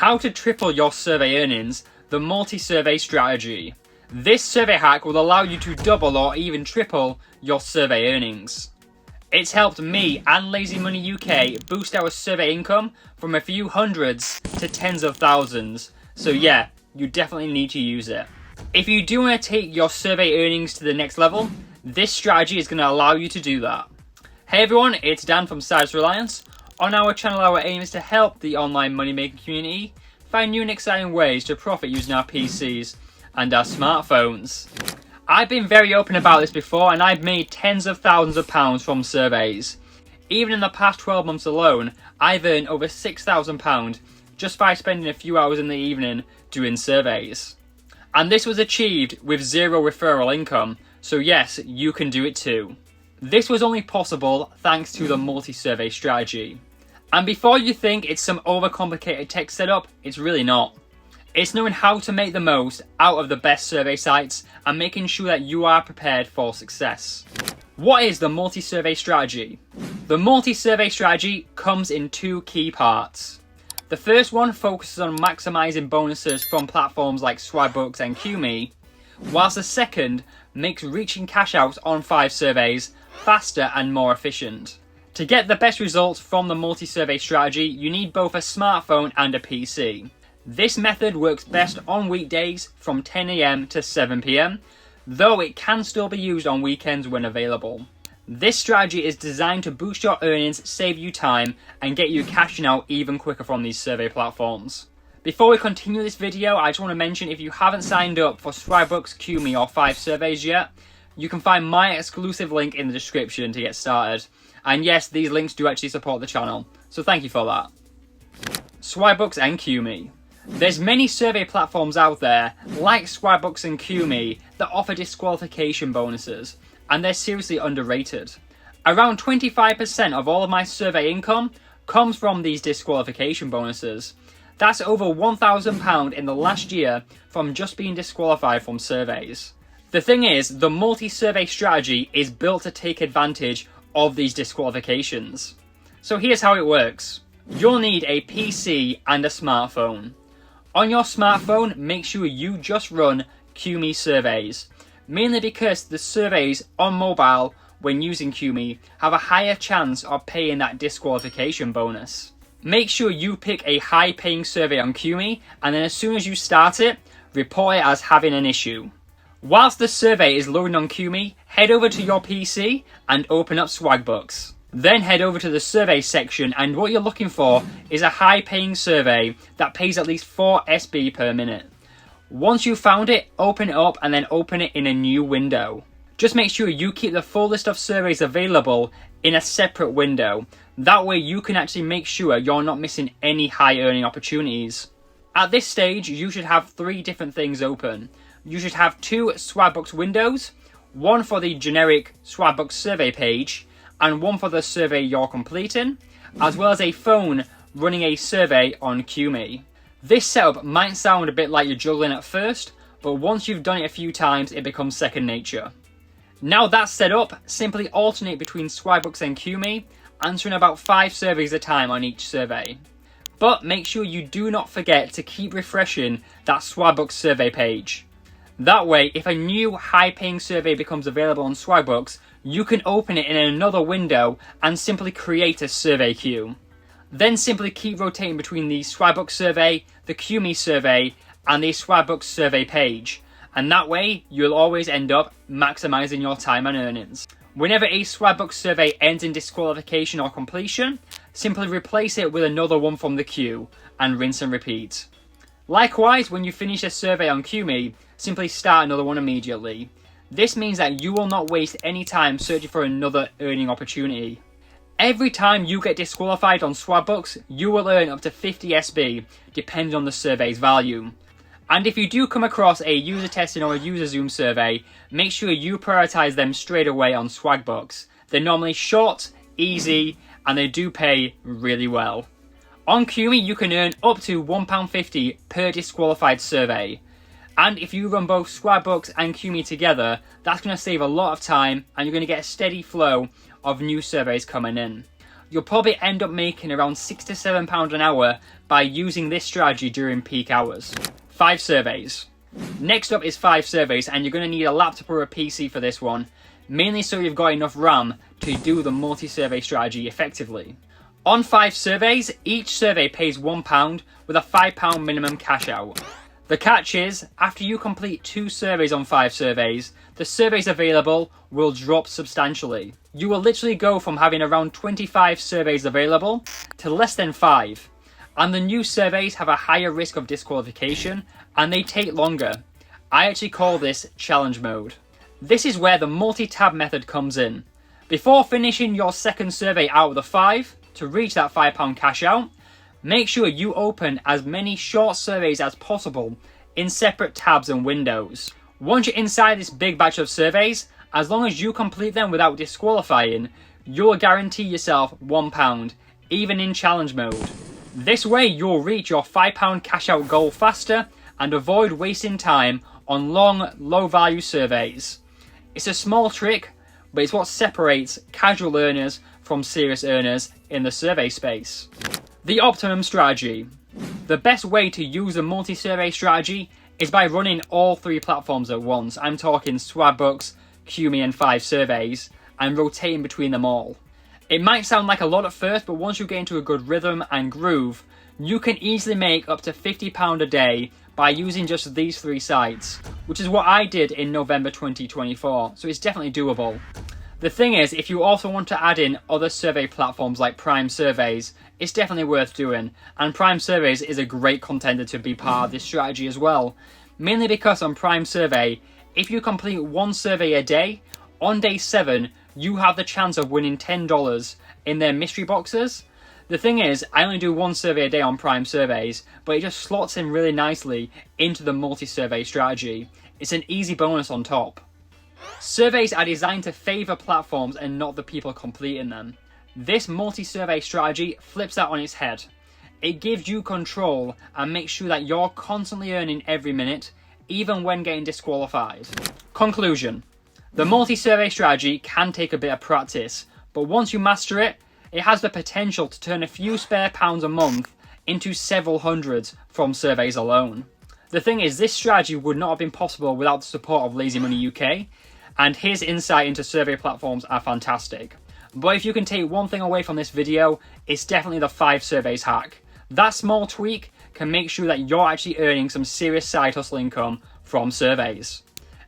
How to triple your survey earnings, the multi-survey strategy. This survey hack will allow you to double or even triple your survey earnings. It's helped me and LazyMoneyUK boost our survey income from a few hundreds to tens of thousands. So yeah, you definitely need to use it. If you do want to take your survey earnings to the next level, this strategy is going to allow you to do that. Hey everyone, it's Dan from Sidehustlereliance. On our channel, our aim is to help the online money making community find new and exciting ways to profit using our PCs and our smartphones. I've been very open about this before, and I've made tens of thousands of pounds from surveys. Even in the past 12 months alone, I've earned over £6,000 just by spending a few hours in the evening doing surveys. And this was achieved with zero referral income, so yes, you can do it too. This was only possible thanks to the multi-survey strategy. And before you think it's some overcomplicated tech setup, it's really not. It's knowing how to make the most out of the best survey sites and making sure that you are prepared for success. What is the multi-survey strategy? The multi-survey strategy comes in two key parts. The first one focuses on maximising bonuses from platforms like Swagbucks and Qmee, whilst the second makes reaching cash outs on 5 surveys faster and more efficient. To get the best results from the multi-survey strategy, you need both a smartphone and a PC. This method works best on weekdays from 10 AM to 7 PM, though it can still be used on weekends when available. This strategy is designed to boost your earnings, save you time, and get you cashing out even quicker from these survey platforms. Before we continue this video, I just want to mention if you haven't signed up for Swagbucks, Qmee or 5 surveys yet, you can find my exclusive link in the description to get started. And yes, these links do actually support the channel, so thank you for that. Swagbucks and Qmee. There's many survey platforms out there, like Swagbucks and Qmee, that offer disqualification bonuses, and they're seriously underrated. Around 25% of all of my survey income comes from these disqualification bonuses. That's over £1,000 in the last year from just being disqualified from surveys. The thing is, the multi-survey strategy is built to take advantage of these disqualifications. So here's how it works. You'll need a PC and a smartphone. On your smartphone, make sure you just run Qmee surveys, mainly because the surveys on mobile when using Qmee have a higher chance of paying that disqualification bonus. Make sure you pick a high paying survey on Qmee, and then as soon as you start it, report it as having an issue. Whilst the survey is loading on Qmee, head over to your PC and open up Swagbucks. Then head over to the survey section, and what you're looking for is a high paying survey that pays at least 4 SB per minute. Once you've found it, open it up and then open it in a new window. Just make sure you keep the full list of surveys available in a separate window. That way you can actually make sure you're not missing any high earning opportunities. At this stage, you should have 3 different things open. You should have 2 Swagbucks windows, one for the generic Swagbucks survey page, and one for the survey you're completing, as well as a phone running a survey on Qmee. This setup might sound a bit like you're juggling at first, but once you've done it a few times, it becomes second nature. Now that's set up, simply alternate between Swagbucks and Qmee, answering about 5 surveys at a time on each survey. But make sure you do not forget to keep refreshing that Swagbucks survey page. That way, if a new high-paying survey becomes available on Swagbucks, you can open it in another window and simply create a survey queue. Then simply keep rotating between the Swagbucks survey, the Qmee survey, and the Swagbucks survey page. And that way, you'll always end up maximising your time and earnings. Whenever a Swagbucks survey ends in disqualification or completion, simply replace it with another one from the queue, and rinse and repeat. Likewise, when you finish a survey on Qmee, simply start another one immediately. This means that you will not waste any time searching for another earning opportunity. Every time you get disqualified on Swagbucks, you will earn up to 50 SB, depending on the survey's value. And if you do come across a user testing or a user Zoom survey, make sure you prioritise them straight away on Swagbucks. They're normally short, easy, and they do pay really well. On Qmee, you can earn up to £1.50 per disqualified survey. And if you run both Swagbucks and Qmee together, that's going to save a lot of time, and you're going to get a steady flow of new surveys coming in. you'll probably end up making around £6 to £7 an hour by using this strategy during peak hours. 5 surveys. Next up is 5 surveys, and you're going to need a laptop or a PC for this one, mainly so you've got enough RAM to do the multi-survey strategy effectively. On 5 surveys, each survey pays £1 with a £5 minimum cash out. The catch is, after you complete 2 surveys on 5 surveys, the surveys available will drop substantially. You will literally go from having around 25 surveys available to less than 5. And the new surveys have a higher risk of disqualification and they take longer. I actually call this challenge mode. This is where the multi-tab method comes in. Before finishing your second survey out of the 5 to reach that £5 cash out, make sure you open as many short surveys as possible in separate tabs and windows. Once you're inside this big batch of surveys, as long as you complete them without disqualifying, you'll guarantee yourself £1, even in challenge mode. This way you'll reach your £5 cash out goal faster and avoid wasting time on long, low value surveys. It's a small trick, but it's what separates casual earners from serious earners in the survey space. The Optimum Strategy. The best way to use a multi-survey strategy is by running all 3 platforms at once. I'm talking Swagbucks, Qmee and 5 surveys, and rotating between them all. It might sound like a lot at first, but once you get into a good rhythm and groove, you can easily make up to £50 a day by using just these 3 sites, which is what I did in November 2024, so it's definitely doable. The thing is, if you also want to add in other survey platforms like Prime Surveys, it's definitely worth doing, and Prime Surveys is a great contender to be part of this strategy as well. Mainly because on Prime Survey, if you complete 1 survey a day, on day 7, you have the chance of winning $10 in their mystery boxes. The thing is, I only do 1 survey a day on Prime Surveys, but it just slots in really nicely into the multi-survey strategy. It's an easy bonus on top. Surveys are designed to favour platforms and not the people completing them. This multi-survey strategy flips that on its head. It gives you control and makes sure that you're constantly earning every minute, even when getting disqualified. Conclusion. The multi-survey strategy can take a bit of practice, but once you master it, it has the potential to turn a few spare pounds a month into several hundreds from surveys alone. The thing is, this strategy would not have been possible without the support of LazyMoneyUK, and his insight into survey platforms are fantastic. But if you can take one thing away from this video, it's definitely the 5 surveys hack. That small tweak can make sure that you're actually earning some serious side hustle income from surveys.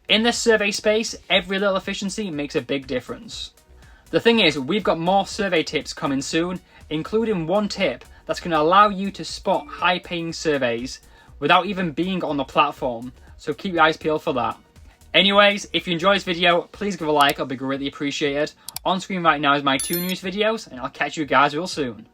In this survey space, every little efficiency makes a big difference. The thing is, we've got more survey tips coming soon, including one tip that's going to allow you to spot high-paying surveys without even being on the platform, so keep your eyes peeled for that. Anyways, if you enjoyed this video, please give a like, it'll be greatly appreciated. On screen right now is my 2 news videos, and I'll catch you guys real soon.